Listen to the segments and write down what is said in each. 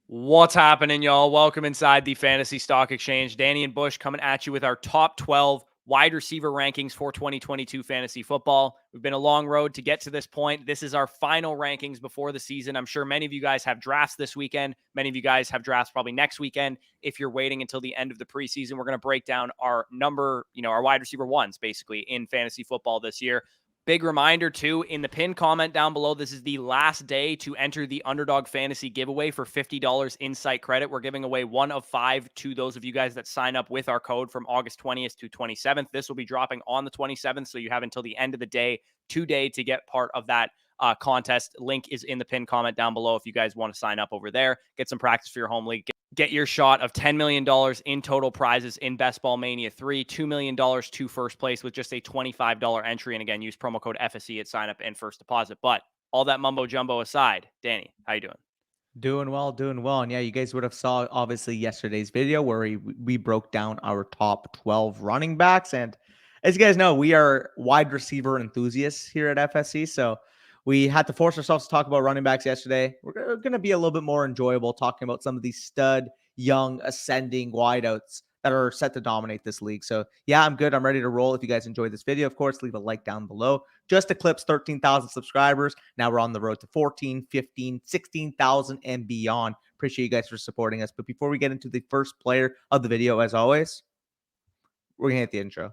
What's happening, y'all? Welcome inside the Fantasy Stock Exchange. Danny and Bush coming at you with our top 12 wide receiver rankings for 2022 fantasy football. We've been a long road to get to this point. This is our final rankings before the season. I'm sure many of you guys have drafts this weekend. Many of you guys have drafts probably next weekend. If you're waiting until the end of the preseason, we're going to break down our our wide receiver ones basically in fantasy football this year. Big reminder, too, in the pinned comment down below, this is the last day to enter the Underdog Fantasy giveaway for $50 insight credit. We're giving away one of 5 to those of you guys that sign up with our code from August 20th to 27th. This will be dropping on the 27th, so you have until the end of the day today to get part of that contest. Link is in the pinned comment down below if you guys want to sign up over there. Get some practice for your home league. Get your shot of $10 million in total prizes in Best Ball Mania 3, $2 million to first place with just a $25 entry. And again, use promo code FSE at sign up and first deposit. But all that mumbo jumbo aside, Danny, how you doing? Doing well, doing well. And yeah, you guys would have saw obviously yesterday's video where we broke down our top 12 running backs. And as you guys know, we are wide receiver enthusiasts here at FSC. So we had to force ourselves to talk about running backs yesterday. We're going to be a little bit more enjoyable talking about some of these stud, young, ascending wideouts that are set to dominate this league. So yeah, I'm good. I'm ready to roll. If you guys enjoyed this video, of course, leave a like down below. Just eclipsed 13,000 subscribers. Now we're on the road to 14, 15, 16,000 and beyond. Appreciate you guys for supporting us. But before we get into the first player of the video, as always, we're going to hit the intro.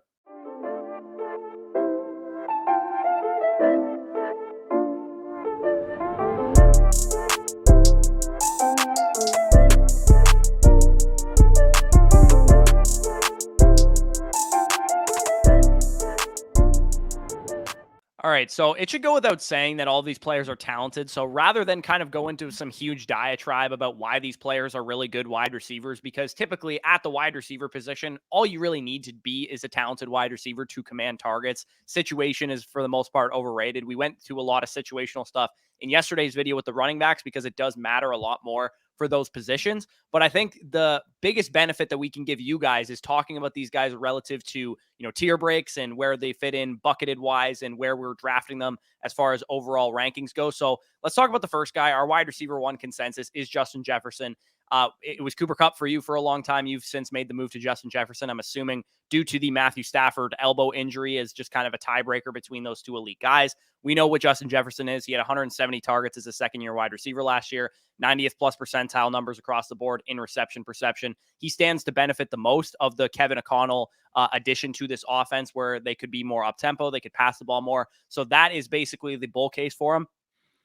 All right, so it should go without saying that all these players are talented. So rather than kind of go into some huge diatribe about why these players are really good wide receivers, because typically at the wide receiver position, all you really need to be is a talented wide receiver to command targets. Situation is, for the most part, overrated. We went to a lot of situational stuff in yesterday's video with the running backs because it does matter a lot more for those positions. But I think the biggest benefit that we can give you guys is talking about these guys relative to, tier breaks and where they fit in bucketed wise and where we're drafting them as far as overall rankings go. So let's talk about the first guy. Our wide receiver one consensus is Justin Jefferson. It was Cooper Kupp for you for a long time. You've since made the move to Justin Jefferson, I'm assuming due to the Matthew Stafford elbow injury is just kind of a tiebreaker between those two elite guys. We know what Justin Jefferson is. He had 170 targets as a second-year wide receiver last year, 90th plus percentile numbers across the board in reception perception. He stands to benefit the most of the Kevin O'Connell addition to this offense where they could be more up-tempo, they could pass the ball more. So that is basically the bull case for him.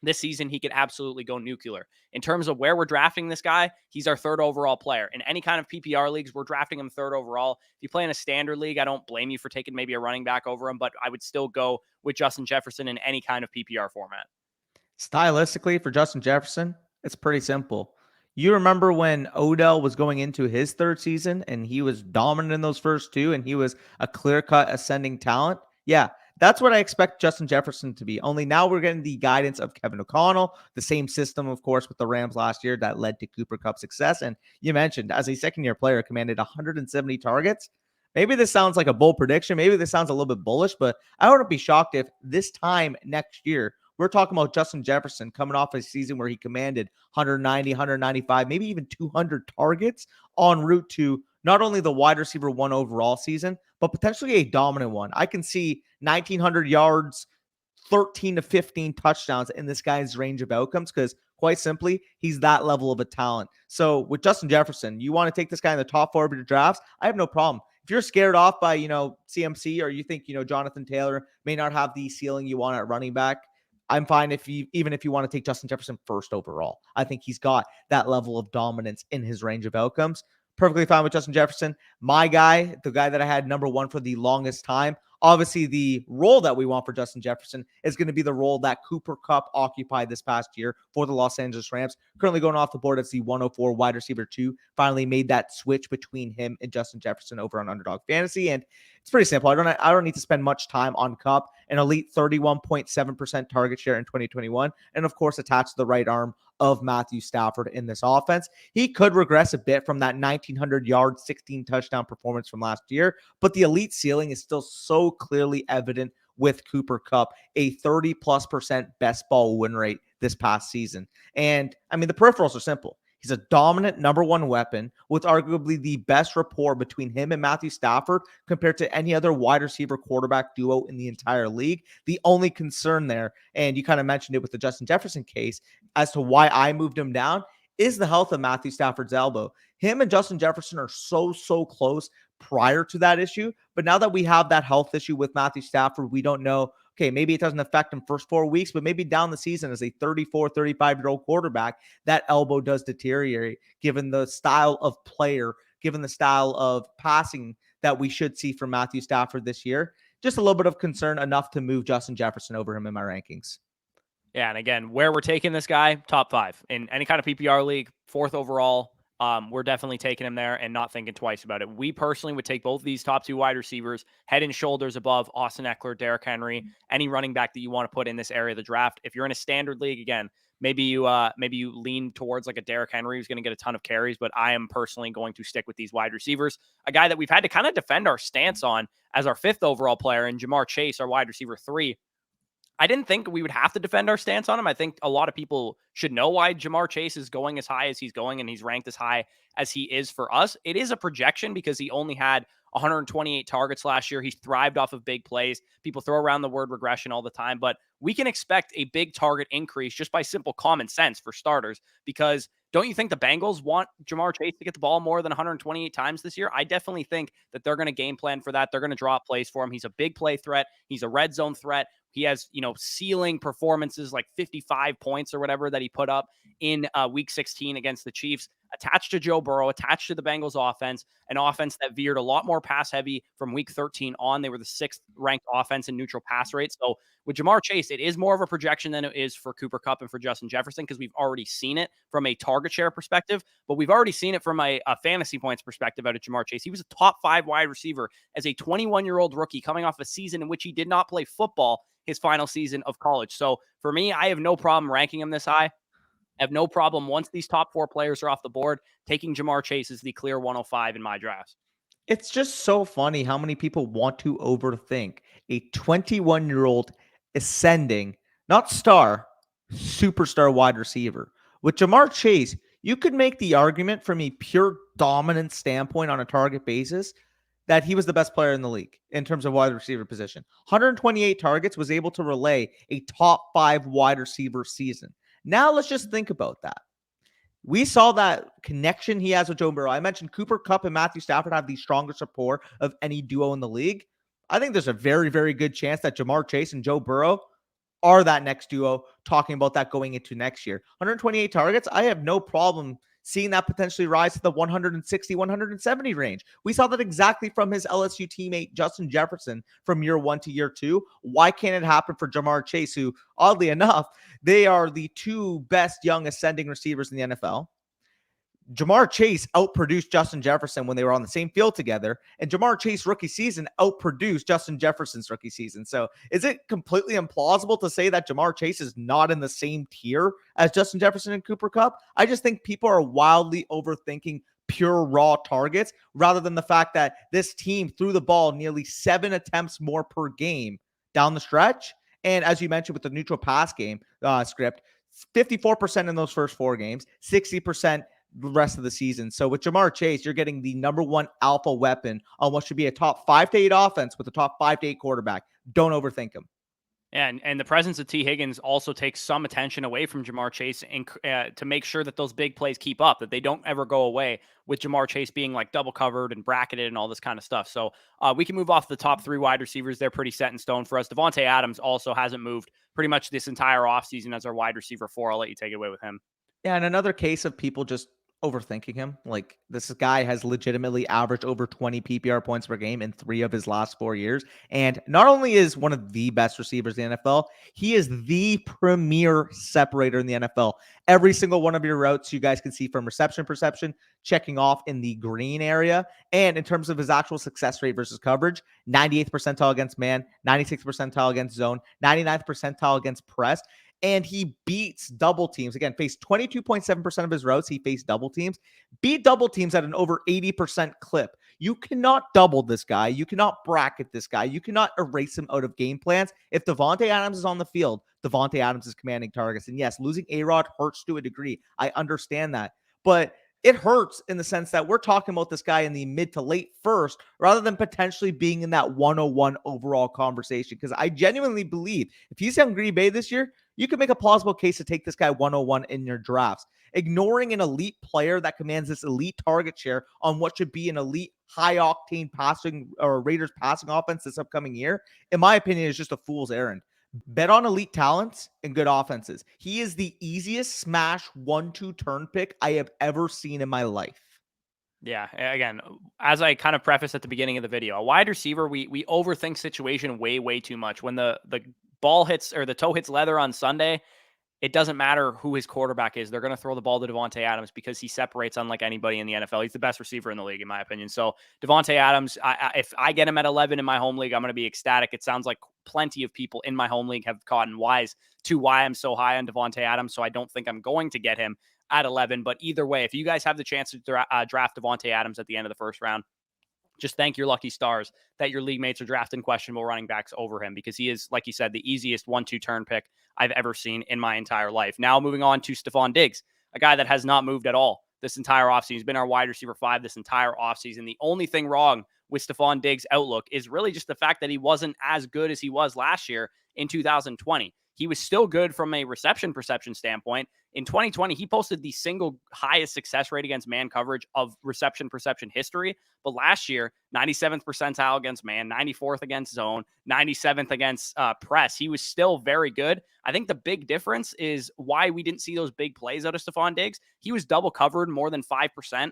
This season, he could absolutely go nuclear. In terms of where we're drafting this guy, he's our third overall player. In any kind of PPR leagues, we're drafting him third overall. If you play in a standard league, I don't blame you for taking maybe a running back over him, but I would still go with Justin Jefferson in any kind of PPR format. Stylistically, for Justin Jefferson, it's pretty simple. You remember when Odell was going into his third season and he was dominant in those first two and he was a clear-cut ascending talent? Yeah, that's what I expect Justin Jefferson to be. Only now we're getting the guidance of Kevin O'Connell, the same system, of course, with the Rams last year that led to Cooper Kupp's success. And you mentioned, as a second-year player, commanded 170 targets. Maybe this sounds like a bold prediction. Maybe this sounds a little bit bullish, but I wouldn't be shocked if this time next year, we're talking about Justin Jefferson coming off a season where he commanded 190, 195, maybe even 200 targets en route to not only the wide receiver one overall season, but potentially a dominant one. I can see 1,900 yards, 13 to 15 touchdowns in this guy's range of outcomes because, quite simply, he's that level of a talent. So with Justin Jefferson, you want to take this guy in the top 4 of your drafts, I have no problem. If you're scared off by, CMC, or you think, Jonathan Taylor may not have the ceiling you want at running back, I'm fine even if you want to take Justin Jefferson first overall. I think he's got that level of dominance in his range of outcomes. Perfectly fine with Justin Jefferson. My guy, the guy that I had number one for the longest time, obviously the role that we want for Justin Jefferson is going to be the role that Cooper Kupp occupied this past year for the Los Angeles Rams. Currently going off the board as the 104 wide receiver 2. Finally made that switch between him and Justin Jefferson over on Underdog Fantasy. And it's pretty simple. I don't need to spend much time on Kupp. An elite 31.7% target share in 2021. And of course, attached to the right arm of Matthew Stafford in this offense. He could regress a bit from that 1,900 yard, 16 touchdown performance from last year, but the elite ceiling is still so clearly evident with Cooper Kupp, a 30+% best ball win rate this past season. And I mean, the peripherals are simple. He's a dominant number one weapon with arguably the best rapport between him and Matthew Stafford compared to any other wide receiver quarterback duo in the entire league. The only concern there, and you kind of mentioned it with the Justin Jefferson case, as to why I moved him down, is the health of Matthew Stafford's elbow. Him and Justin Jefferson are so close prior to that issue. But now that we have that health issue with Matthew Stafford, we don't know, okay, maybe it doesn't affect him first 4 weeks, but maybe down the season as a 34, 35-year-old quarterback, that elbow does deteriorate given the style of player, given the style of passing that we should see from Matthew Stafford this year. Just a little bit of concern, enough to move Justin Jefferson over him in my rankings. Yeah, and again, where we're taking this guy, top 5 in any kind of PPR league, 4th overall. We're definitely taking him there and not thinking twice about it. We personally would take both of these top 2 wide receivers, head and shoulders above Austin Eckler, Derrick Henry, any running back that you want to put in this area of the draft. If you're in a standard league, again, maybe you lean towards like a Derrick Henry who's going to get a ton of carries, but I am personally going to stick with these wide receivers. A guy that we've had to kind of defend our stance on as our 5th overall player, and Jamar Chase, our wide receiver 3. I didn't think we would have to defend our stance on him. I think a lot of people should know why Jamar Chase is going as high as he's going and he's ranked as high as he is for us. It is a projection because he only had 128 targets last year. He's thrived off of big plays. People throw around the word regression all the time, but we can expect a big target increase just by simple common sense for starters, because don't you think the Bengals want Jamar Chase to get the ball more than 128 times this year? I definitely think that they're going to game plan for that. They're going to draw up plays for him. He's a big play threat. He's a red zone threat. He has, ceiling performances like 55 points or whatever that he put up in week 16 against the Chiefs, attached to Joe Burrow, attached to the Bengals offense, an offense that veered a lot more pass heavy from week 13 on. They were the 6th ranked offense in neutral pass rate. So with Jamar Chase, it is more of a projection than it is for Cooper Kupp and for Justin Jefferson, because we've already seen it from a target share perspective, but we've already seen it from a fantasy points perspective out of Jamar Chase. He was a top 5 wide receiver as a 21-year-old rookie coming off a season in which he did not play football his final season of college. So for me, I have no problem ranking him this high. I have no problem, once these top 4 players are off the board, taking Jamar Chase as the clear 105 in my drafts. It's just so funny how many people want to overthink a 21-year-old ascending, not star, superstar wide receiver. With Jamar Chase, you could make the argument from a pure dominant standpoint on a target basis that he was the best player in the league in terms of wide receiver position. 128 targets, was able to relay a top 5 wide receiver season. Now let's just think about that. We saw that connection he has with Joe Burrow. I mentioned Cooper Kupp and Matthew Stafford have the strongest rapport of any duo in the league. I think there's a very good chance that Jamar Chase and Joe Burrow are that next duo, talking about that going into next year. 128 targets, I have no problem seeing that potentially rise to the 160, 170 range. We saw that exactly from his LSU teammate, Justin Jefferson, from year 1 to year 2. Why can't it happen for Jamar Chase, who, oddly enough, they are the 2 best young ascending receivers in the NFL? Jamar Chase outproduced Justin Jefferson when they were on the same field together, and Jamar Chase rookie season outproduced Justin Jefferson's rookie season. So is it completely implausible to say that Jamar Chase is not in the same tier as Justin Jefferson and Cooper Kupp? I just think people are wildly overthinking pure raw targets rather than the fact that this team threw the ball nearly 7 attempts more per game down the stretch. And as you mentioned with the neutral pass game script, 54% in those first 4 games, 60% the rest of the season. So with Jamar Chase, you're getting the number 1 alpha weapon on what should be a top 5 to 8 offense with a top 5 to 8 quarterback. Don't overthink him. And the presence of T. Higgins also takes some attention away from Jamar Chase and to make sure that those big plays keep up, that they don't ever go away, with Jamar Chase being like double covered and bracketed and all this kind of stuff. So we can move off the top 3 wide receivers. They're pretty set in stone for us. Davante Adams also hasn't moved pretty much this entire offseason as our wide receiver 4. I'll let you take it away with him. Yeah, and another case of people just overthinking him. Like, this guy has legitimately averaged over 20 PPR points per game in 3 of his last 4 years. And not only is one of the best receivers in the NFL, he is the premier separator in the NFL. Every single one of your routes you guys can see from reception perception, checking off in the green area. And in terms of his actual success rate versus coverage, 98th percentile against man, 96th percentile against zone, 99th percentile against press. And he beats double teams. Again, faced 22.7% of his routes. He faced double teams. Beat double teams at an over 80% clip. You cannot double this guy. You cannot bracket this guy. You cannot erase him out of game plans. If Davante Adams is on the field, Davante Adams is commanding targets. And yes, losing A-Rod hurts to a degree. I understand that. but it hurts in the sense that we're talking about this guy in the mid to late first rather than potentially being in that 101 overall conversation. Because I genuinely believe if he's on Green Bay this year, you can make a plausible case to take this guy 101 in your drafts. Ignoring an elite player that commands this elite target share on what should be an elite high octane passing or Raiders passing offense this upcoming year, in my opinion, is just a fool's errand. Bet on elite talents and good offenses. He is the easiest smash 1-2 turn pick I have ever seen in my life. Yeah, again, as I kind of prefaced at the beginning of the video, a wide receiver, we overthink situation way too much. When the ball hits or the toe hits leather on Sunday, it doesn't matter who his quarterback is. They're going to throw the ball to Davante Adams because he separates unlike anybody in the NFL. He's the best receiver in the league, in my opinion. So Davante Adams, if I get him at 11 in my home league, I'm going to be ecstatic. It sounds like plenty of people in my home league have gotten wise to why I'm so high on Davante Adams. So I don't think I'm going to get him at 11. But either way, if you guys have the chance to draft Davante Adams at the end of the first round, just thank your lucky stars that your league mates are drafting questionable running backs over him, because he is, like you said, the easiest 1-2 turn pick I've ever seen in my entire life. Now moving on to Stefon Diggs, a guy that has not moved at all this entire offseason. He's been our wide receiver 5 this entire offseason. The only thing wrong with Stefon Diggs' outlook is really just the fact that he wasn't as good as he was last year in 2020. He was still good from a reception perception standpoint. In 2020, he posted the single highest success rate against man coverage of reception perception history. But last year, 97th percentile against man, 94th against zone, 97th against press. He was still very good. I think the big difference is why we didn't see those big plays out of Stefon Diggs. He was double covered more than 5%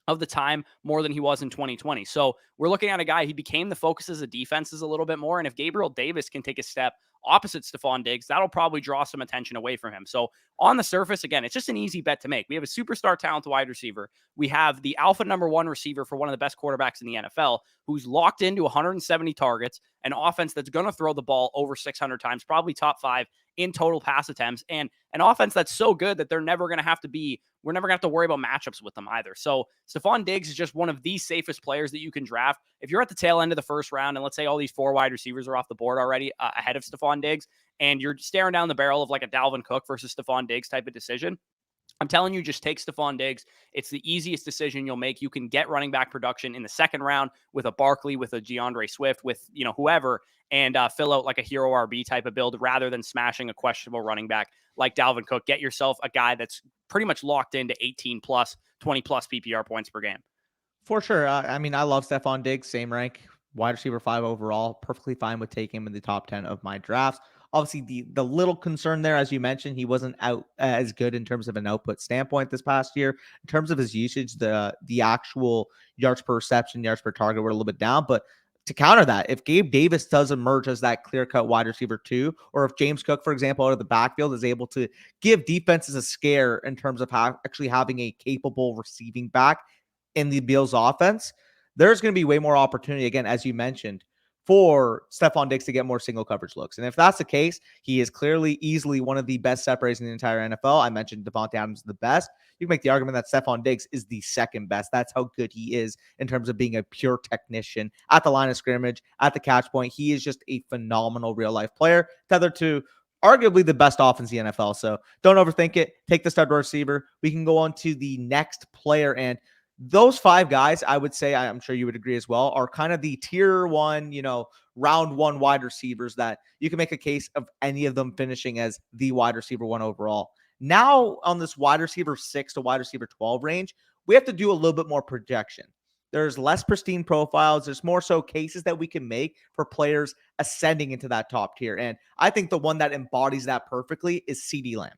of the time, more than he was in 2020. So we're looking at a guy, he became the focus of the defenses a little bit more. And if Gabriel Davis can take a step opposite Stefon Diggs, that'll probably draw some attention away from him. So on the surface, again, it's just an easy bet to make. We have a superstar talent wide receiver. We have the alpha number 1 receiver for one of the best quarterbacks in the NFL, who's locked into 170 targets, an offense that's going to throw the ball over 600 times, probably top 5 in total pass attempts, and an offense that's so good that we're never going to have to worry about matchups with them either. So Stefon Diggs is just one of the safest players that you can draft. If you're at the tail end of the first round, and let's say all these 4 wide receivers are off the board already ahead of Stefon Diggs, and you're staring down the barrel of like a Dalvin Cook versus Stefon Diggs type of decision, I'm telling you, just take Stefon Diggs. It's the easiest decision you'll make. You can get running back production in the second round with a Barkley, with a DeAndre Swift, with whoever, and fill out like a hero RB type of build rather than smashing a questionable running back like Dalvin Cook. Get yourself a guy that's pretty much locked into 18 plus, 20 plus PPR points per game. For sure. I mean, I love Stefon Diggs, same rank, wide receiver 5 overall. Perfectly fine with taking him in the top 10 of my drafts. Obviously, the little concern there, as you mentioned, he wasn't out as good in terms of an output standpoint this past year. In terms of his usage, the actual yards per reception, yards per target were a little bit down. But to counter that, if Gabe Davis does emerge as that clear-cut wide receiver 2, or if James Cook, for example, out of the backfield is able to give defenses a scare in terms of actually having a capable receiving back in the Bills offense, there's going to be way more opportunity, again, as you mentioned, for Stefon Diggs to get more single coverage looks. And if that's the case, he is clearly easily one of the best separators in the entire NFL. I mentioned Davante Adams is the best. You can make the argument that Stefon Diggs is the second best. That's how good he is in terms of being a pure technician at the line of scrimmage, at the catch point. He is just a phenomenal real-life player, tethered to arguably the best offense in the NFL. So don't overthink it. Take the stud receiver. We can go on to the next player, and those 5 guys, I would say, I'm sure you would agree as well, are kind of the tier 1, round 1 wide receivers that you can make a case of any of them finishing as the wide receiver 1 overall. Now, on this wide receiver 6 to wide receiver 12 range, we have to do a little bit more projection. There's less pristine profiles. There's more so cases that we can make for players ascending into that top tier. And I think the one that embodies that perfectly is CeeDee Lamb.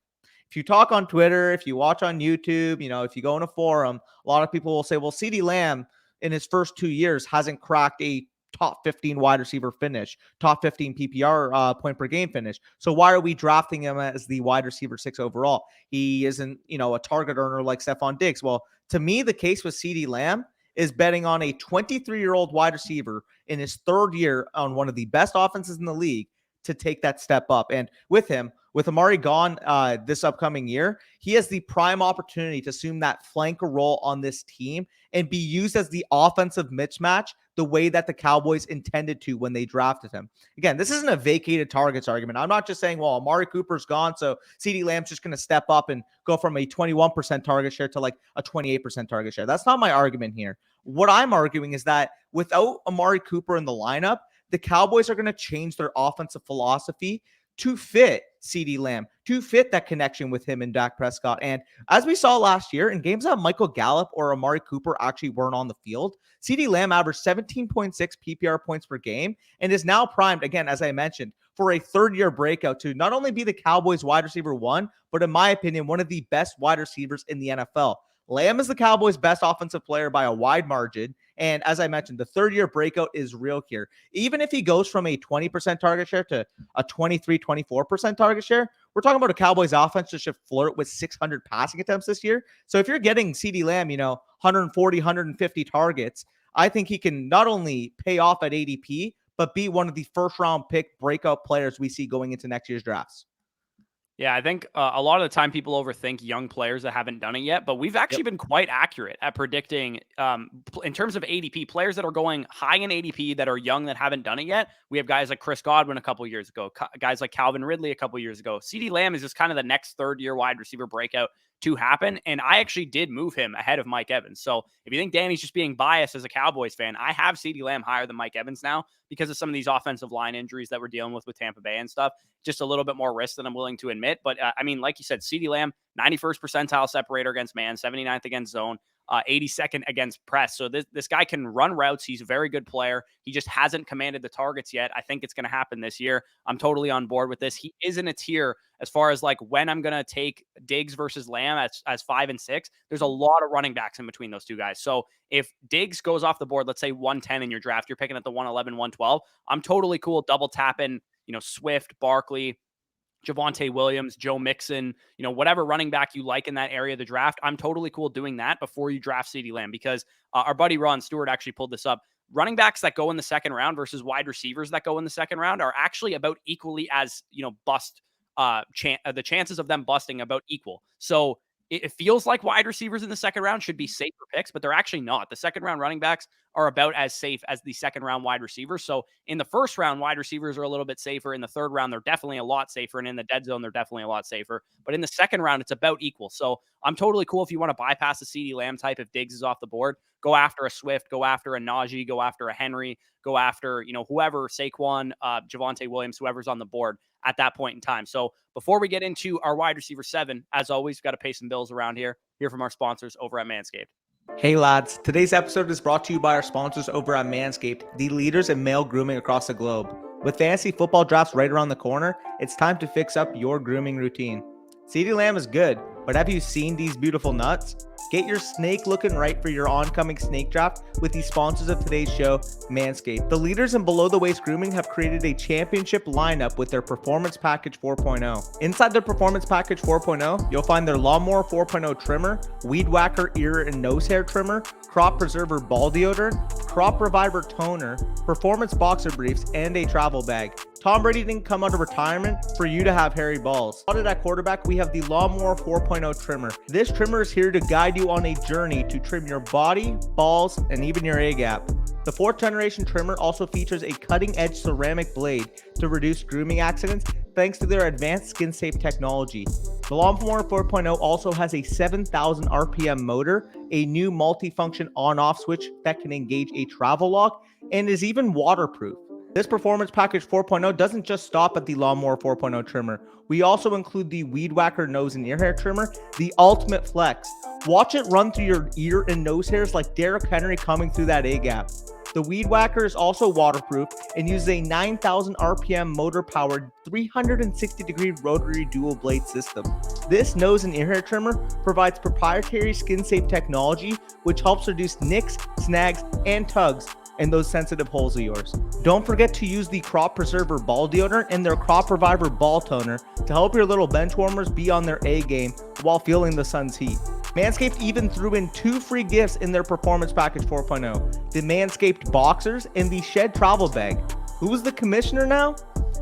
If you talk on Twitter, if you watch on YouTube, if you go in a forum, a lot of people will say, well, CeeDee Lamb in his first 2 years hasn't cracked a top 15 wide receiver finish, top 15 PPR point per game finish. So why are we drafting him as the wide receiver 6 overall? He isn't, a target earner like Stefon Diggs. Well, to me, the case with CeeDee Lamb is betting on a 23-year-old wide receiver in his 3rd year on one of the best offenses in the league to take that step up. And with him, With Amari gone this upcoming year, he has the prime opportunity to assume that flanker role on this team and be used as the offensive mismatch the way that the Cowboys intended to when they drafted him. Again, this isn't a vacated targets argument. I'm not just saying, well, Amari Cooper's gone, so CeeDee Lamb's just going to step up and go from a 21% target share to like a 28% target share. That's not my argument here. What I'm arguing is that without Amari Cooper in the lineup, the Cowboys are going to change their offensive philosophy to fit CeeDee Lamb, to fit that connection with him and Dak Prescott. And as we saw last year, in games that Michael Gallup or Amari Cooper actually weren't on the field, CeeDee Lamb averaged 17.6 PPR points per game and is now primed, again, as I mentioned, for a third-year breakout to not only be the Cowboys wide receiver one, but in my opinion, one of the best wide receivers in the NFL. Lamb is the Cowboys' best offensive player by a wide margin. And as I mentioned, the third-year breakout is real here. Even if he goes from a 20% target share to a 23, 24% target share, we're talking about a Cowboys offense that should flirt with 600 passing attempts this year. So if you're getting CeeDee Lamb, 140, 150 targets, I think he can not only pay off at ADP, but be one of the first-round pick breakout players we see going into next year's drafts. Yeah, I think a lot of the time people overthink young players that haven't done it yet, but we've actually been quite accurate at predicting in terms of ADP, players that are going high in ADP that are young that haven't done it yet. We have guys like Chris Godwin a couple years ago, guys like Calvin Ridley a couple years ago. CeeDee Lamb is just kind of the next third-year wide receiver breakout to happen, and I actually did move him ahead of Mike Evans. So if you think Danny's just being biased as a Cowboys fan, I have CeeDee Lamb higher than Mike Evans now because of some of these offensive line injuries that we're dealing with Tampa Bay and stuff. Just a little bit more risk than I'm willing to admit. But I mean, like you said, CeeDee Lamb, 91st percentile separator against man, 79th against zone, 82nd against press. So this guy can run routes. He's a very good player. He just hasn't commanded the targets yet. I think it's going to happen this year. I'm totally on board with this. He is in a tier as far as like when I'm going to take Diggs versus Lamb as 5 and 6. There's a lot of running backs in between those two guys. So if Diggs goes off the board, let's say 110 in your draft, you're picking at the 111, 112. I'm totally cool double tapping, Swift, Barkley, Javonte Williams, Joe Mixon, whatever running back you like in that area of the draft. I'm totally cool doing that before you draft CeeDee Lamb because our buddy Ron Stewart actually pulled this up. Running backs that go in the second round versus wide receivers that go in the second round are actually about equally as, the chances of them busting about equal. So it feels like wide receivers in the second round should be safer picks, but they're actually not. The second round running backs are about as safe as the second round wide receivers. So in the first round, wide receivers are a little bit safer. In the third round, they're definitely a lot safer. And in the dead zone, they're definitely a lot safer. But in the second round, it's about equal. So I'm totally cool if you want to bypass the CeeDee Lamb type if Diggs is off the board. Go after a Swift, go after a Najee, go after a Henry, go after, whoever, Saquon, Javonte Williams, whoever's on the board at that point in time. So before we get into our wide receiver 7, as always, we've got to pay some bills around here. Hear from our sponsors over at MANSCAPED. Hey lads, today's episode is brought to you by our sponsors over at MANSCAPED, the leaders in male grooming across the globe. With fantasy football drafts right around the corner, it's time to fix up your grooming routine. CeeDee Lamb is good, but have you seen these beautiful nuts? Get your snake looking right for your oncoming snake draft with the sponsors of today's show, Manscaped. The leaders in below-the-waist grooming have created a championship lineup with their Performance Package 4.0. Inside their Performance Package 4.0, you'll find their Lawnmower 4.0 trimmer, Weed Whacker ear and nose hair trimmer, Crop Preserver ball deodorant, Crop Reviver toner, Performance boxer briefs, and a travel bag. Tom Brady didn't come out of retirement for you to have hairy balls. Spotted at quarterback, we have the Lawnmower 4.0 trimmer. This trimmer is here to guide you on a journey to trim your body, balls, and even your A-gap. The 4th generation trimmer also features a cutting-edge ceramic blade to reduce grooming accidents thanks to their advanced skin-safe technology. The Lawnmower 4.0 also has a 7,000 RPM motor, a new multi-function on-off switch that can engage a travel lock, and is even waterproof. This Performance Package 4.0 doesn't just stop at the Lawnmower 4.0 trimmer. We also include the Weed Whacker nose and ear hair trimmer, the Ultimate Flex. Watch it run through your ear and nose hairs like Derrick Henry coming through that A-gap. The Weed Whacker is also waterproof and uses a 9,000 RPM motor-powered 360-degree rotary dual blade system. This nose and ear hair trimmer provides proprietary skin-safe technology which helps reduce nicks, snags, and tugs in those sensitive holes of yours. Don't forget to use the Crop Preserver ball deodorant and their Crop Reviver ball toner to help your little bench warmers be on their A game while feeling the sun's heat. Manscaped even threw in 2 free gifts in their Performance Package 4.0, the Manscaped Boxers and the Shed Travel Bag. Who's the commissioner now?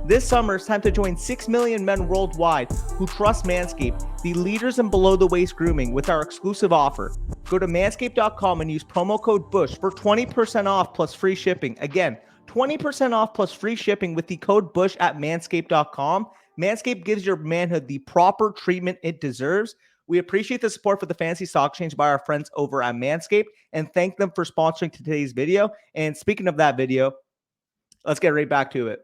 This summer, it's time to join 6 million men worldwide who trust Manscaped, the leaders in below-the-waist grooming, with our exclusive offer. Go to manscaped.com and use promo code BUSH for 20% off plus free shipping. Again, 20% off plus free shipping with the code BUSH at manscaped.com. Manscaped gives your manhood the proper treatment it deserves. We appreciate the support for the Fantasy Stock Exchange by our friends over at Manscaped and thank them for sponsoring today's video. And speaking of that video, let's get right back to it.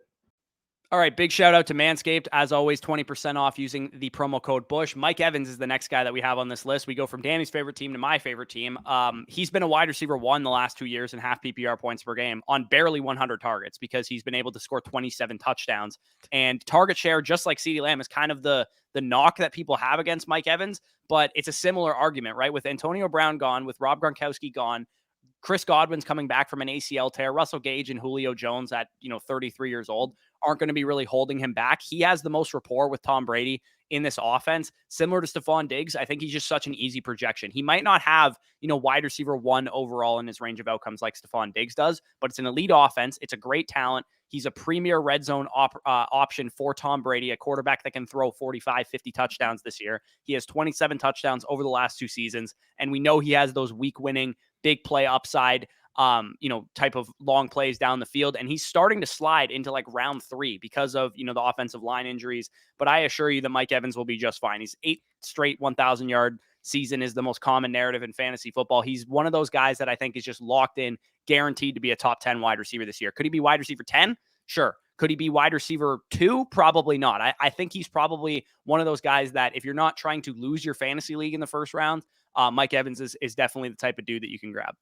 All right, big shout out to Manscaped. As always, 20% off using the promo code BUSH. Mike Evans is the next guy that we have on this list. We go from Danny's favorite team to my favorite team. He's been a wide receiver one the last 2 years in half PPR points per game on barely 100 targets because he's been able to score 27 touchdowns. And target share, just like CeeDee Lamb, is kind of the knock that people have against Mike Evans, but it's a similar argument, right? With Antonio Brown gone, with Rob Gronkowski gone, Chris Godwin's coming back from an ACL tear. Russell Gage and Julio Jones at 33 years old aren't going to be really holding him back. He has the most rapport with Tom Brady in this offense, similar to Stefon Diggs. I think he's just such an easy projection. He might not have, wide receiver one overall in his range of outcomes like Stefon Diggs does, but it's an elite offense. It's a great talent. He's a premier red zone option for Tom Brady, a quarterback that can throw 45, 50 touchdowns this year. He has 27 touchdowns over the last 2 seasons, and we know he has those week-winning big play upside, type of long plays down the field. And he's starting to slide into like round 3 because of, the offensive line injuries. But I assure you that Mike Evans will be just fine. He's 8 straight 1,000-yard season is the most common narrative in fantasy football. He's one of those guys that I think is just locked in, guaranteed to be a top 10 wide receiver this year. Could he be wide receiver 10? Sure. Could he be wide receiver 2? Probably not. I think he's probably one of those guys that if you're not trying to lose your fantasy league in the first round, Mike Evans is definitely the type of dude that you can grab.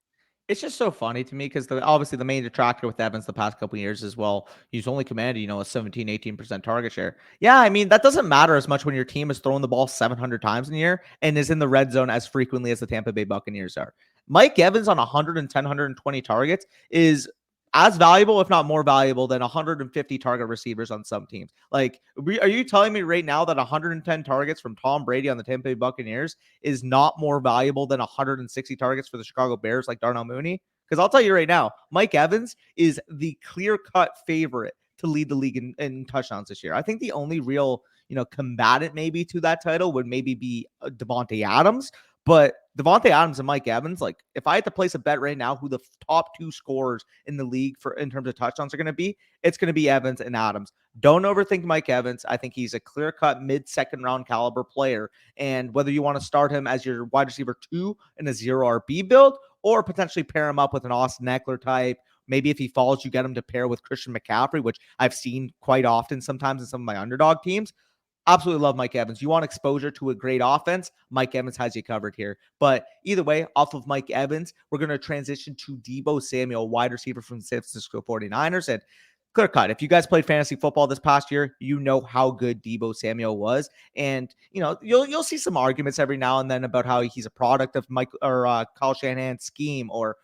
It's just so funny to me because obviously the main detractor with Evans the past couple of years as well, he's only commanded, a 17, 18% target share. Yeah, I mean, that doesn't matter as much when your team is throwing the ball 700 times in a year and is in the red zone as frequently as the Tampa Bay Buccaneers are. Mike Evans on 110, 120 targets is as valuable, if not more valuable, than 150 target receivers on some teams. Like, are you telling me right now that 110 targets from Tom Brady on the Tampa Bay Buccaneers is not more valuable than 160 targets for the Chicago Bears like Darnell Mooney? Because I'll tell you right now, Mike Evans is the clear-cut favorite to lead the league in touchdowns this year. I think the only real, combatant maybe to that title would maybe be Davante Adams. But Davante Adams and Mike Evans, like if I had to place a bet right now who the top 2 scorers in the league in terms of touchdowns are going to be, it's going to be Evans and Adams. Don't overthink Mike Evans. I think he's a clear-cut mid-second round caliber player. And whether you want to start him as your wide receiver 2 in a 0 RB build or potentially pair him up with an Austin Eckler type, maybe if he falls, you get him to pair with Christian McCaffrey, which I've seen quite often sometimes in some of my underdog teams. Absolutely love Mike Evans. You want exposure to a great offense, Mike Evans has you covered here. But either way, off of Mike Evans, we're going to transition to Deebo Samuel, wide receiver from the San Francisco 49ers. And clear cut, if you guys played fantasy football this past year, you know how good Deebo Samuel was. And, you'll see some arguments every now and then about how he's a product of Kyle Shanahan's scheme, or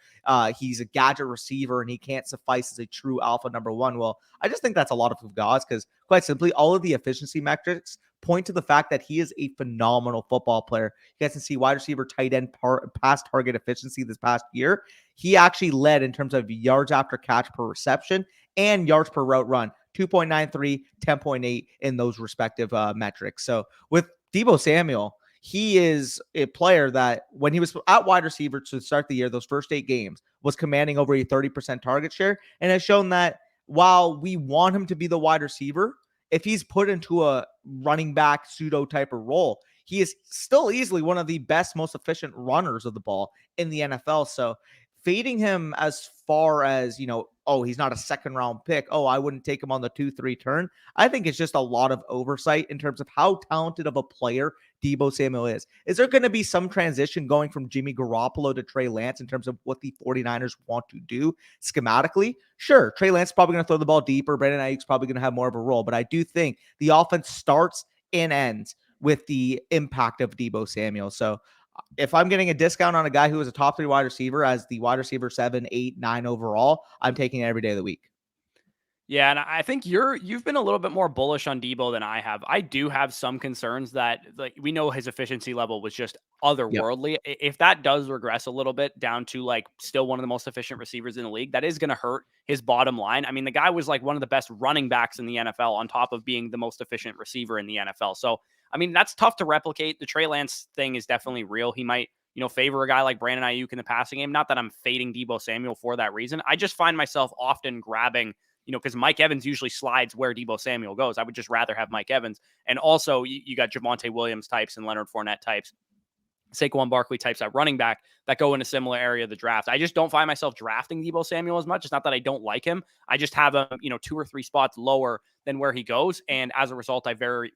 he's a gadget receiver and he can't suffice as a true alpha number 1. Well, I just think that's a lot of gauze because quite simply, all of the efficiency metrics point to the fact that he is a phenomenal football player. You guys can see wide receiver, tight end, pass target efficiency this past year. He actually led in terms of yards after catch per reception and yards per route run, 2.93, 10.8 in those respective metrics. So with Deebo Samuel, he is a player that when he was at wide receiver to start the year, those first 8 games, was commanding over a 30% target share and has shown that while we want him to be the wide receiver, if he's put into a running back pseudo type of role, he is still easily one of the best, most efficient runners of the ball in the NFL. So fading him as far as, he's not a second round pick. I wouldn't take him on the 2-3 turn. I think it's just a lot of oversight in terms of how talented of a player Deebo Samuel is. Is there going to be some transition going from Jimmy Garoppolo to Trey Lance in terms of what the 49ers want to do schematically? Sure. Trey Lance is probably going to throw the ball deeper. Brandon Ayuk's probably going to have more of a role, but I do think the offense starts and ends with the impact of Deebo Samuel. So if I'm getting a discount on a guy who is a top 3 wide receiver as the wide receiver 7, 8, 9 overall, I'm taking it every day of the week. Yeah, and I think you've been a little bit more bullish on Deebo than I have. I do have some concerns that, like, we know his efficiency level was just Yep. otherworldly. If that does regress a little bit down to like still one of the most efficient receivers in the league, that is going to hurt his bottom line. I mean, the guy was like one of the best running backs in the NFL on top of being the most efficient receiver in the NFL. So, I mean, that's tough to replicate. The Trey Lance thing is definitely real. He might, favor a guy like Brandon Ayuk in the passing game. Not that I'm fading Deebo Samuel for that reason. I just find myself often grabbing, because Mike Evans usually slides where Deebo Samuel goes. I would just rather have Mike Evans. And also, you got Javonte Williams types and Leonard Fournette types, Saquon Barkley types at running back that go in a similar area of the draft. I just don't find myself drafting Deebo Samuel as much. It's not that I don't like him. I just have him, 2 or 3 spots lower than where he goes. And as a result, I very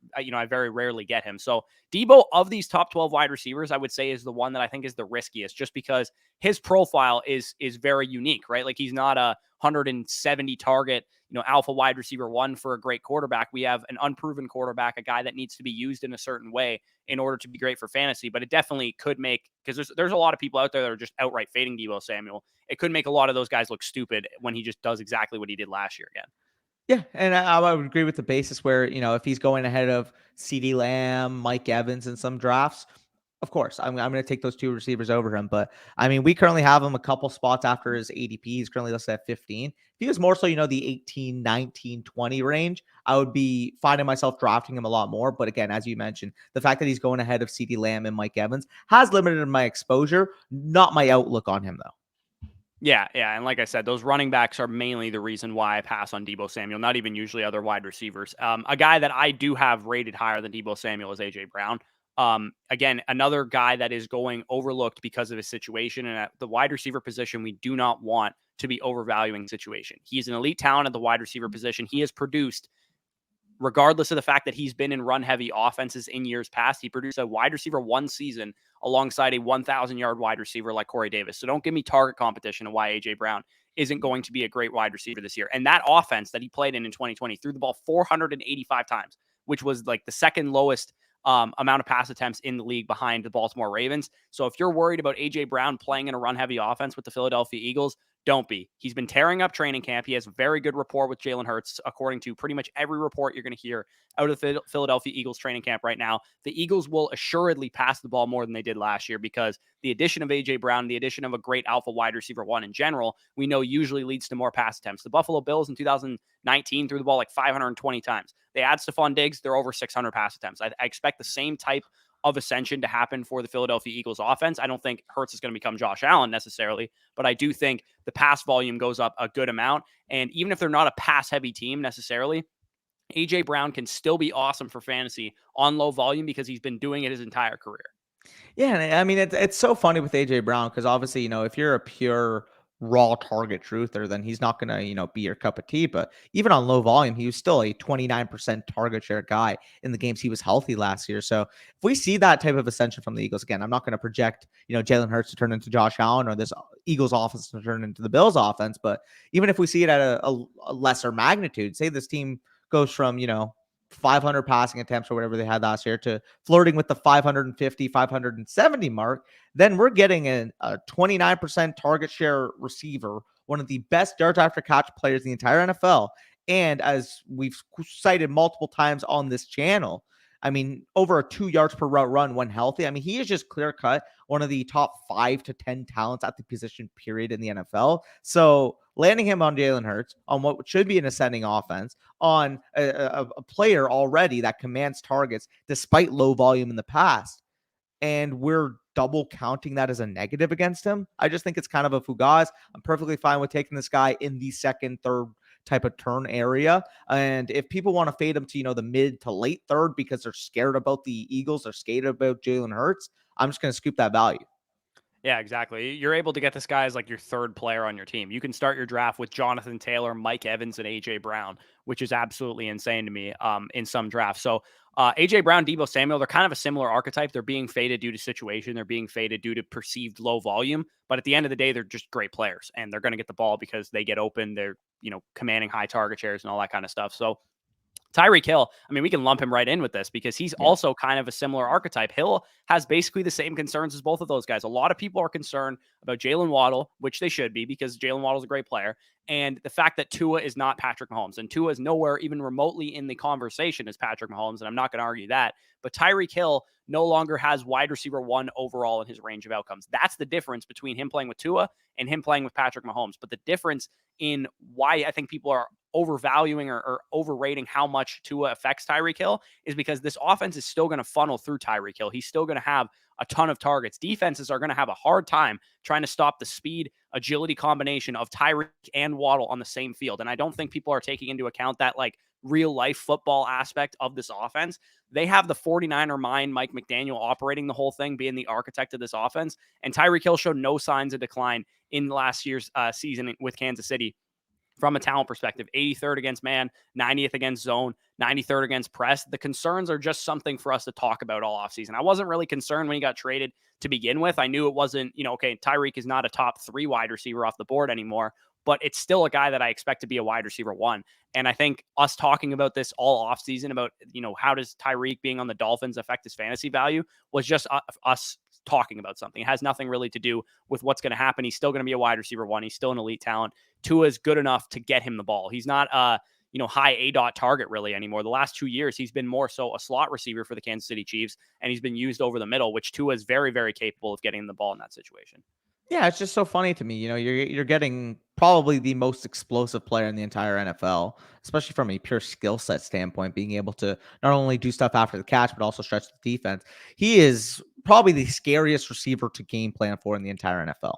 rarely get him. So Deebo, of these top 12 wide receivers, I would say is the one that I think is the riskiest, just because his profile is very unique, right? Like, he's not a 170 target, alpha wide receiver one for a great quarterback. We have an unproven quarterback, a guy that needs to be used in a certain way in order to be great for fantasy. But it definitely could make, because there's a lot of people out there that are just outright fading Deebo Samuel. It could make a lot of those guys look stupid when he just does exactly what he did last year again. Yeah, and I would agree with the basis where, if he's going ahead of CeeDee Lamb, Mike Evans in some drafts, of course, I'm going to take those two receivers over him. But I mean, we currently have him a couple spots after his ADP. He's currently listed at 15. If he was more so, the 18, 19, 20 range, I would be finding myself drafting him a lot more. But again, as you mentioned, the fact that he's going ahead of CeeDee Lamb and Mike Evans has limited my exposure, not my outlook on him, though. Yeah, yeah. And like I said, those running backs are mainly the reason why I pass on Deebo Samuel, not even usually other wide receivers. A guy that I do have rated higher than Deebo Samuel is A.J. Brown. Again, another guy that is going overlooked because of his situation. And at the wide receiver position, we do not want to be overvaluing situation. He's an elite talent at the wide receiver position. He has produced, regardless of the fact that he's been in run heavy offenses in years past. He produced a wide receiver one season alongside a 1,000-yard wide receiver like Corey Davis. So don't give me target competition of why A.J. Brown isn't going to be a great wide receiver this year. And that offense that he played in 2020 threw the ball 485 times, which was like the second lowest amount of pass attempts in the league behind the Baltimore Ravens. So if you're worried about A.J. Brown playing in a run-heavy offense with the Philadelphia Eagles, don't be. He's been tearing up training camp. He has a very good rapport with Jalen Hurts, according to pretty much every report you're going to hear out of the Philadelphia Eagles training camp right now. The Eagles will assuredly pass the ball more than they did last year, because the addition of A.J. Brown, the addition of a great alpha wide receiver one in general, we know usually leads to more pass attempts. The Buffalo Bills in 2019 threw the ball like 520 times. They add Stefon Diggs, they're over 600 pass attempts. I expect the same type of ascension to happen for the Philadelphia Eagles offense. I don't think Hurts is going to become Josh Allen necessarily, but I do think the pass volume goes up a good amount. And even if they're not a pass heavy team necessarily, A.J. Brown can still be awesome for fantasy on low volume because he's been doing it his entire career. Yeah, and I mean it's so funny with AJ Brown because obviously if you're a pure raw target truther, then he's not gonna be your cup of tea. But even on low volume, he was still a 29% target share guy in the games he was healthy last year. So if we see that type of ascension from the Eagles again, I'm not going to project Jalen Hurts to turn into Josh Allen or this Eagles offense to turn into the Bills offense. But even if we see it at a lesser magnitude, say this team goes from 500 passing attempts or whatever they had last year to flirting with the 550, 570 mark, then we're getting a 29% target share receiver, one of the best yards after catch players in the entire NFL. And as we've cited multiple times on this channel, I mean, over a 2 yards per route run when healthy. I mean, he is just clear cut one of the top 5 to 10 talents at the position period in the NFL. So landing him on Jalen Hurts on what should be an ascending offense, on a player already that commands targets despite low volume in the past, and we're double counting that as a negative against him. I just think it's kind of a fugaz. I'm perfectly fine with taking this guy in the second, third type of turn area. And if people want to fade him to, the mid to late third because they're scared about the Eagles, they're scared about Jalen Hurts, I'm just going to scoop that value. Yeah, exactly. You're able to get this guy as like your third player on your team. You can start your draft with Jonathan Taylor, Mike Evans, and AJ Brown, which is absolutely insane to me in some drafts. So AJ Brown, Deebo Samuel, they're kind of a similar archetype. They're being faded due to situation. They're being faded due to perceived low volume. But at the end of the day, they're just great players, and they're going to get the ball because they get open. They're commanding high target shares and all that kind of stuff. So Tyreek Hill, I mean, we can lump him right in with this because he's also kind of a similar archetype. Hill has basically the same concerns as both of those guys. A lot of people are concerned about Jalen Waddle, which they should be because Jalen Waddle is a great player, and the fact that Tua is not Patrick Mahomes. And Tua is nowhere even remotely in the conversation as Patrick Mahomes, and I'm not going to argue that. But Tyreek Hill no longer has wide receiver 1 overall in his range of outcomes. That's the difference between him playing with Tua and him playing with Patrick Mahomes. But the difference in why I think people are overvaluing or overrating how much Tua affects Tyreek Hill is because this offense is still going to funnel through Tyreek Hill. He's still going to have a ton of targets. Defenses are going to have a hard time trying to stop the speed, agility combination of Tyreek and Waddle on the same field. And I don't think people are taking into account that like real life football aspect of this offense. They have the 49er mind, Mike McDaniel, operating the whole thing, being the architect of this offense. And Tyreek Hill showed no signs of decline in last year's season with Kansas City. From a talent perspective, 83rd against man, 90th against zone, 93rd against press. The concerns are just something for us to talk about all offseason. I wasn't really concerned when he got traded to begin with. I knew it wasn't, okay, Tyreek is not a top 3 wide receiver off the board anymore, but it's still a guy that I expect to be a wide receiver 1. And I think us talking about this all offseason about, how does Tyreek being on the Dolphins affect his fantasy value was just us talking about something. It has nothing really to do with what's going to happen. He's still going to be a wide receiver 1. He's still an elite talent. Tua is good enough to get him the ball. He's not a high ADOT target really anymore. The last 2 years, he's been more so a slot receiver for the Kansas City Chiefs, and he's been used over the middle, which Tua is very, very capable of getting the ball in that situation. Yeah, it's just so funny to me. You're getting probably the most explosive player in the entire NFL, especially from a pure skill set standpoint, being able to not only do stuff after the catch, but also stretch the defense. He is probably the scariest receiver to game plan for in the entire NFL.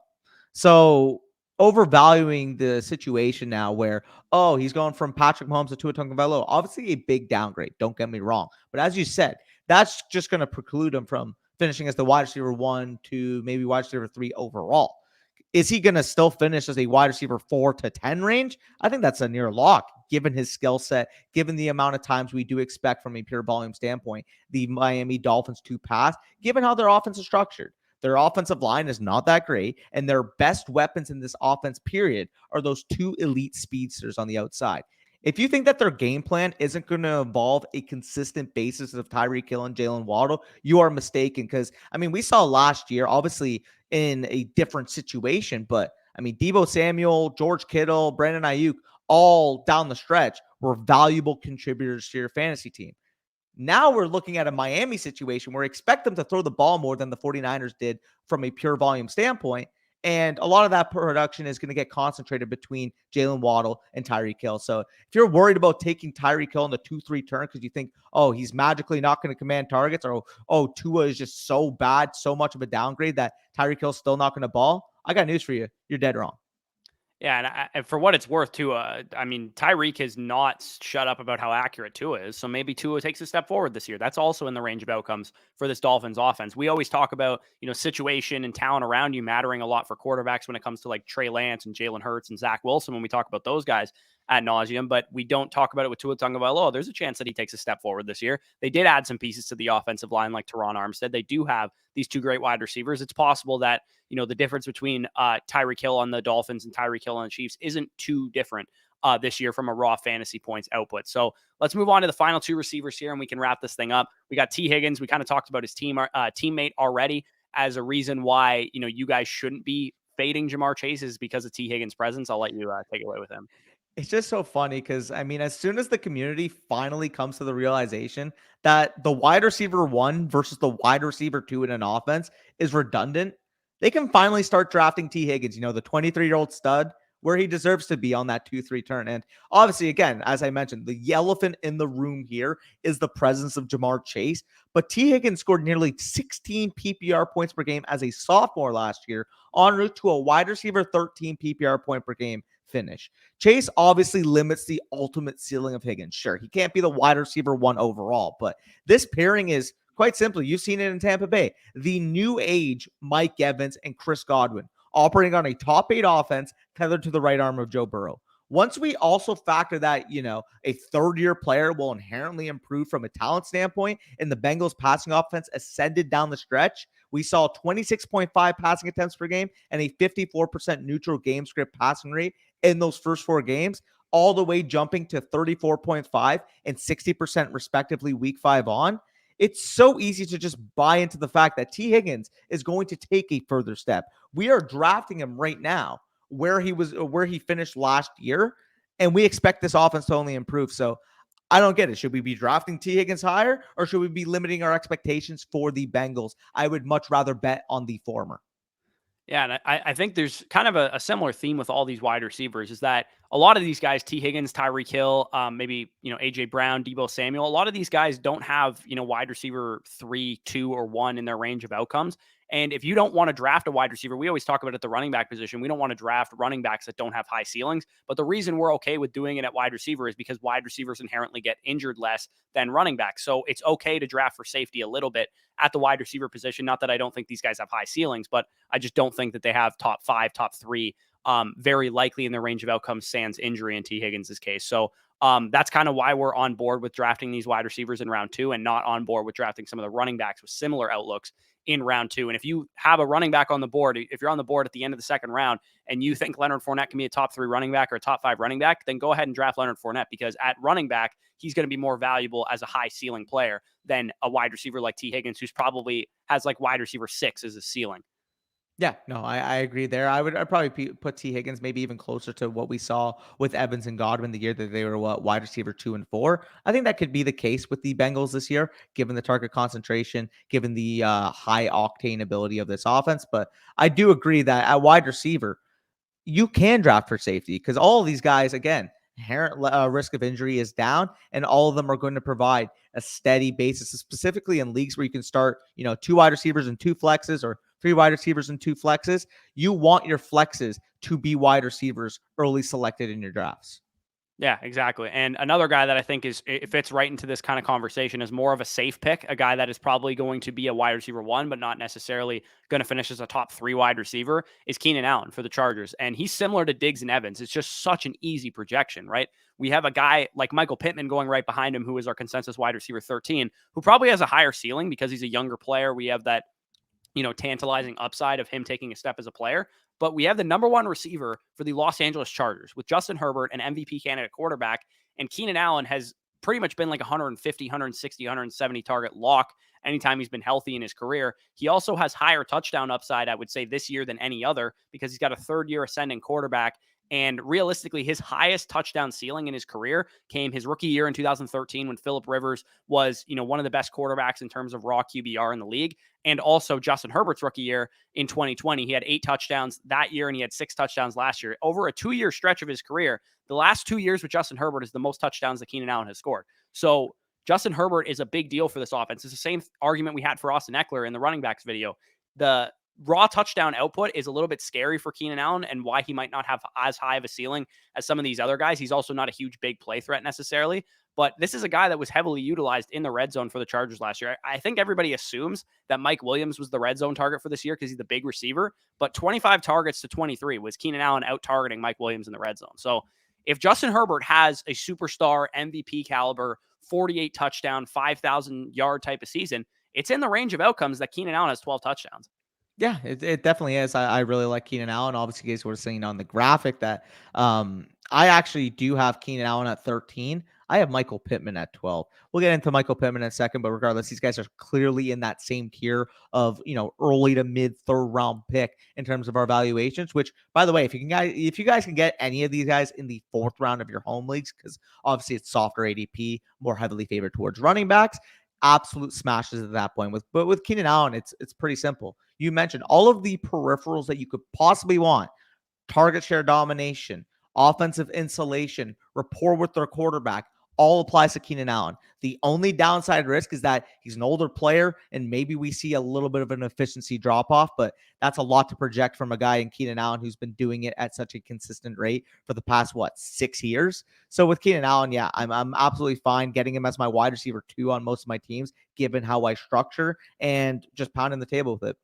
So overvaluing the situation now where, oh, he's going from Patrick Mahomes to Tua Tagovailoa, obviously a big downgrade. Don't get me wrong. But as you said, that's just going to preclude him from finishing as the wide receiver 1 to maybe wide receiver 3 overall. Is he going to still finish as a wide receiver 4 to 10 range? I think that's a near lock, given his skill set, given the amount of times we do expect from a pure volume standpoint, the Miami Dolphins to pass, given how their offense is structured. Their offensive line is not that great, and their best weapons in this offense, period, are those 2 elite speedsters on the outside. If you think that their game plan isn't going to involve a consistent basis of Tyreek Hill and Jalen Waddle, you are mistaken. Because, we saw last year, obviously in a different situation, but Deebo Samuel, George Kittle, Brandon Ayuk, all down the stretch were valuable contributors to your fantasy team. Now we're looking at a Miami situation where we expect them to throw the ball more than the 49ers did from a pure volume standpoint. And a lot of that production is going to get concentrated between Jalen Waddle and Tyreek Hill. So if you're worried about taking Tyreek Hill in the 2-3 turn because you think, oh, he's magically not going to command targets, or, oh, Tua is just so bad, so much of a downgrade that Tyreek Hill's still not going to ball, I got news for you. You're dead wrong. Yeah, and for what it's worth, too, Tyreek has not shut up about how accurate Tua is, so maybe Tua takes a step forward this year. That's also in the range of outcomes for this Dolphins offense. We always talk about, situation and talent around you mattering a lot for quarterbacks when it comes to like Trey Lance and Jalen Hurts and Zach Wilson when we talk about those guys ad nauseum, but we don't talk about it with Tua Tagovailoa. There's a chance that he takes a step forward this year. They did add some pieces to the offensive line like Teron Armstead. They do have these 2 great wide receivers. It's possible that, the difference between Tyreek Hill on the Dolphins and Tyreek Hill on the Chiefs isn't too different this year from a raw fantasy points output. So let's move on to the final 2 receivers here, and we can wrap this thing up. We got T. Higgins. We kind of talked about his teammate already as a reason why, you guys shouldn't be fading Jamar Chase is because of T. Higgins' presence. I'll let you take it away with him. It's just so funny because, as soon as the community finally comes to the realization that the wide receiver 1 versus the wide receiver 2 in an offense is redundant, they can finally start drafting T. Higgins, the 23-year-old stud, where he deserves to be on that 2-3 turn. And obviously, again, as I mentioned, the elephant in the room here is the presence of Jamar Chase. But T. Higgins scored nearly 16 PPR points per game as a sophomore last year, en route to a wide receiver 13 PPR point per game finish. Chase obviously limits the ultimate ceiling of Higgins. Sure, he can't be the wide receiver 1 overall, but this pairing is quite simply, you've seen it in Tampa Bay, the new age Mike Evans and Chris Godwin operating on a top 8 offense tethered to the right arm of Joe Burrow. Once we also factor that, a third-year player will inherently improve from a talent standpoint, and the Bengals passing offense ascended down the stretch, we saw 26.5 passing attempts per game and a 54% neutral game script passing rate in those first 4 games. all the way jumping to 34.5 and 60% respectively week 5 on, it's so easy to just buy into the fact that T. Higgins is going to take a further step. We are drafting him right now where he finished last year, and we expect this offense to only improve. So I don't get it. Should we be drafting T. Higgins higher, or should we be limiting our expectations for the Bengals? I would much rather bet on the former. Yeah, and I think there's kind of a similar theme with all these wide receivers is that a lot of these guys, T. Higgins, Tyreek Hill, maybe, AJ Brown, Deebo Samuel, a lot of these guys don't have, wide receiver 3, 2, or 1 in their range of outcomes. And if you don't want to draft a wide receiver, we always talk about at the running back position, we don't want to draft running backs that don't have high ceilings. But the reason we're okay with doing it at wide receiver is because wide receivers inherently get injured less than running backs. So it's okay to draft for safety a little bit at the wide receiver position. Not that I don't think these guys have high ceilings, but I just don't think that they have top 5, top 3, very likely in their range of outcomes, sans injury in T. Higgins' case. So that's kind of why we're on board with drafting these wide receivers in round 2 and not on board with drafting some of the running backs with similar outlooks in round 2. And if you have a running back on the board, if you're on the board at the end of the second round and you think Leonard Fournette can be a top 3 running back or a top 5 running back, then go ahead and draft Leonard Fournette, because at running back, he's going to be more valuable as a high ceiling player than a wide receiver like T. Higgins, who's probably has like wide receiver 6 as a ceiling. Yeah, no, I agree there. I'd probably put T. Higgins maybe even closer to what we saw with Evans and Godwin the year that they were wide receiver 2 and 4. I think that could be the case with the Bengals this year, given the target concentration, given the high octane ability of this offense. But I do agree that at wide receiver, you can draft for safety because all of these guys, again, inherent risk of injury is down, and all of them are going to provide a steady basis, specifically in leagues where you can start, 2 wide receivers and 2 flexes, or 3 wide receivers and 2 flexes. You want your flexes to be wide receivers early selected in your drafts. Yeah, exactly. And another guy that I think it fits right into this kind of conversation is more of a safe pick, a guy that is probably going to be a wide receiver 1, but not necessarily going to finish as a top 3 wide receiver, is Keenan Allen for the Chargers. And he's similar to Diggs and Evans. It's just such an easy projection, right? We have a guy like Michael Pittman going right behind him, who is our consensus wide receiver 13, who probably has a higher ceiling because he's a younger player. We have that tantalizing upside of him taking a step as a player. But we have the number 1 receiver for the Los Angeles Chargers with Justin Herbert, an MVP candidate quarterback. And Keenan Allen has pretty much been like 150, 160, 170 target lock anytime he's been healthy in his career. He also has higher touchdown upside, I would say, this year than any other, because he's got a 3rd-year ascending quarterback. And realistically, his highest touchdown ceiling in his career came his rookie year in 2013 when Phillip Rivers was, one of the best quarterbacks in terms of raw QBR in the league. And also Justin Herbert's rookie year in 2020. He had 8 touchdowns that year and he had 6 touchdowns last year. Over a 2-year stretch of his career, the last 2 years with Justin Herbert is the most touchdowns that Keenan Allen has scored. So Justin Herbert is a big deal for this offense. It's the same argument we had for Austin Eckler in the running backs video. The raw touchdown output is a little bit scary for Keenan Allen and why he might not have as high of a ceiling as some of these other guys. He's also not a huge big play threat necessarily, but this is a guy that was heavily utilized in the red zone for the Chargers last year. I think everybody assumes that Mike Williams was the red zone target for this year because he's the big receiver, but 25 targets to 23 was Keenan Allen out targeting Mike Williams in the red zone. So if Justin Herbert has a superstar MVP caliber, 48 touchdown, 5,000 yard type of season, it's in the range of outcomes that Keenan Allen has 12 touchdowns. Yeah, it definitely is. I really like Keenan Allen. Obviously, you guys were seeing on the graphic that I actually do have Keenan Allen at 13. I have Michael Pittman at 12. We'll get into Michael Pittman in a second, but regardless, these guys are clearly in that same tier of, early to mid 3rd round pick in terms of our valuations, which, by the way, if you guys can get any of these guys in the 4th round of your home leagues, because obviously it's softer ADP, more heavily favored towards running backs, absolute smashes at that point. But with Keenan Allen, it's pretty simple. You mentioned all of the peripherals that you could possibly want: target share domination, offensive insulation, rapport with their quarterback. All applies to Keenan Allen. The only downside risk is that he's an older player and maybe we see a little bit of an efficiency drop off, but that's a lot to project from a guy in Keenan Allen who's been doing it at such a consistent rate for the past, 6 years. So with Keenan Allen, yeah, I'm absolutely fine getting him as my wide receiver 2 on most of my teams, given how I structure and just pounding the table with it.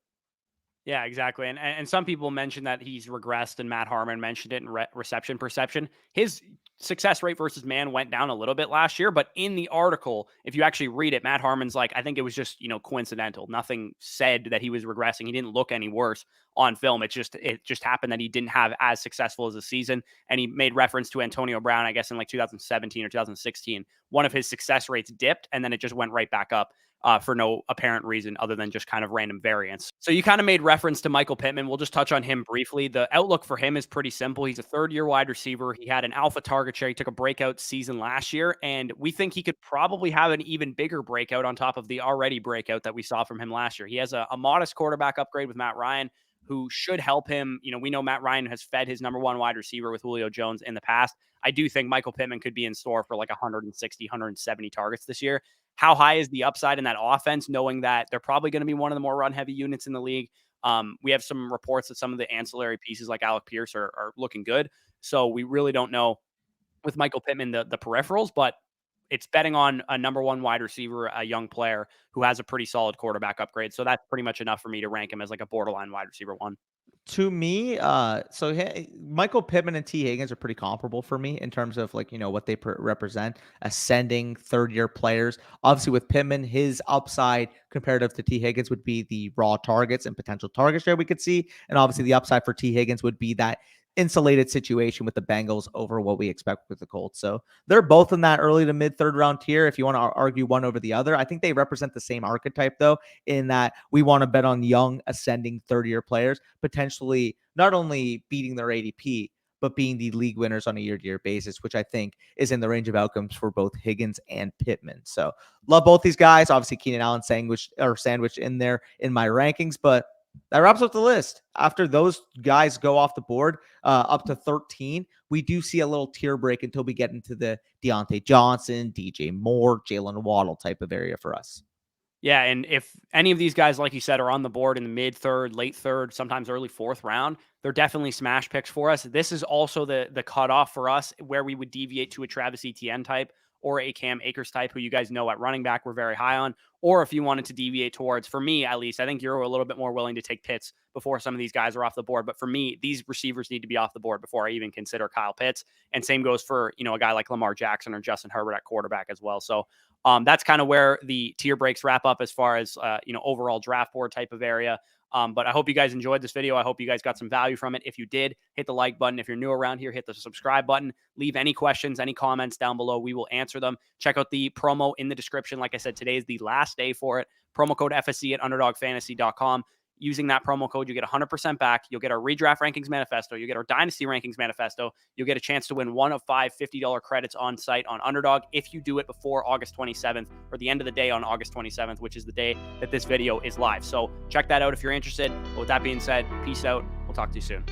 Yeah, exactly. And some people mentioned that he's regressed, and Matt Harmon mentioned it in reception perception. His success rate versus man went down a little bit last year, but in the article, if you actually read it, Matt Harmon's like, I think it was just, coincidental. Nothing said that he was regressing. He didn't look any worse on film. It just happened that he didn't have as successful as a season. And he made reference to Antonio Brown, I guess in like 2017 or 2016. One of his success rates dipped and then it just went right back up. For no apparent reason other than just kind of random variance. So you kind of made reference to Michael Pittman. We'll just touch on him briefly. The outlook for him is pretty simple. He's a third-year wide receiver. He had an alpha target share. He took a breakout season last year, and we think he could probably have an even bigger breakout on top of the already breakout that we saw from him last year. He has a modest quarterback upgrade with Matt Ryan, who should help him. We know Matt Ryan has fed his number one wide receiver with Julio Jones in the past. I do think Michael Pittman could be in store for like 160, 170 targets this year. How high is the upside in that offense, knowing that they're probably going to be one of the more run-heavy units in the league? We have some reports that some of the ancillary pieces like Alec Pierce are looking good. So we really don't know with Michael Pittman the peripherals, but it's betting on a number one wide receiver, a young player who has a pretty solid quarterback upgrade. So that's pretty much enough for me to rank him as like a borderline wide receiver one. To me, Michael Pittman and T. Higgins are pretty comparable for me in terms of like, what they represent, ascending third-year players. Obviously, with Pittman, his upside comparative to T. Higgins would be the raw targets and potential target share we could see. And obviously, the upside for T. Higgins would be that insulated situation with the Bengals over what we expect with the Colts. So they're both in that early to mid third round tier. If you want to argue one over the other, I think they represent the same archetype though, in that we want to bet on young ascending third-year players, potentially not only beating their ADP, but being the league winners on a year-to-year basis, which I think is in the range of outcomes for both Higgins and Pittman. So love both these guys. Obviously, Keenan Allen sandwiched in there in my rankings, but that wraps up the list. After those guys go off the board up to 13, we do see a little tier break until we get into the Deontay Johnson, DJ Moore, Jalen Waddle type of area for us. Yeah, and if any of these guys, like you said, are on the board in the mid third, late third, sometimes early fourth round, they're definitely smash picks for us. This is also the cutoff for us where we would deviate to a Travis Etienne type or a Cam Akers type, who you guys know at running back we're very high on. Or if you wanted to deviate towards, for me at least, I think you're a little bit more willing to take Pitts before some of these guys are off the board. But for me, these receivers need to be off the board before I even consider Kyle Pitts. And same goes for, a guy like Lamar Jackson or Justin Herbert at quarterback as well. So that's kind of where the tier breaks wrap up as far as, overall draft board type of area. But I hope you guys enjoyed this video. I hope you guys got some value from it. If you did, hit the like button. If you're new around here, hit the subscribe button. Leave any questions, any comments down below. We will answer them. Check out the promo in the description. Like I said, today is the last day for it. Promo code FSC at underdogfantasy.com. Using that promo code, you get 100% back. You'll get our redraft rankings manifesto. You'll get our dynasty rankings manifesto. You'll get a chance to win one of 5 $50 credits on site on Underdog if you do it before August 27th or the end of the day on August 27th, which is the day that this video is live. So check that out if you're interested. But with that being said, peace out. We'll talk to you soon.